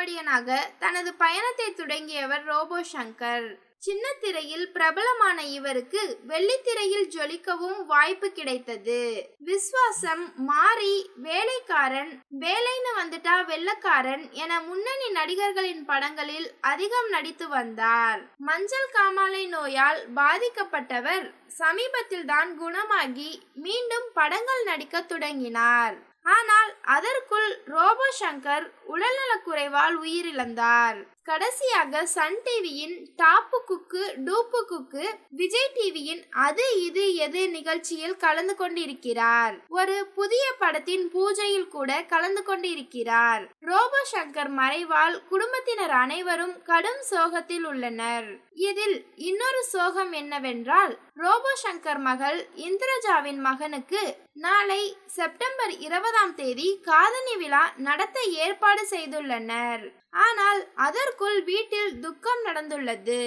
காமெடியனாக தனது பயணத்தை தொடங்கியவர் ரோபோ சங்கர். சின்ன திரையில் பிரபலமான இவருக்கு வெள்ளித்திரையில் ஜொலிக்கவும் வாய்ப்பு கிடைத்தது. விஸ்வாசம், மாரி, வேலைக்காரன், வேலைன்னு வந்துட்டா வெள்ளக்காரன் என முன்னணி நடிகர்களின் படங்களில் அதிகம் நடித்து வந்தார். மஞ்சள் காமாலை நோயால் பாதிக்கப்பட்டவர் சமீபத்தில் தான் குணமாகி மீண்டும் படங்கள் நடிக்க தொடங்கினார். ஆனால் அதற்குள் ரோபோ சங்கர் உடல்நலக்குறைவால் உயிரிழந்தார். கடைசியாக சன் டிவியின் டாப்பு குக்கு டூப்பு குக்கு, விஜய் டிவியின் அது இது எது நிகழ்ச்சியில் கலந்து கொண்டிருக்கிறார். ஒரு புதிய படத்தின் பூஜையில் கூட கலந்து கொண்டிருக்கிறார். ரோபோ சங்கர் மறைவால் குடும்பத்தினர் அனைவரும் கடும் சோகத்தில் உள்ளனர். இதில் இன்னொரு சோகம் என்னவென்றால், ரோபோ சங்கர் மகள் இந்திரஜாவின் மகனுக்கு நாளை செப்டம்பர் 20ஆம் தேதி காதணி விழா நடத்த ஏற்பாடு செய்துள்ளனர். ஆனால் அதற்குள் வீட்டில் துக்கம் நடந்துள்ளது.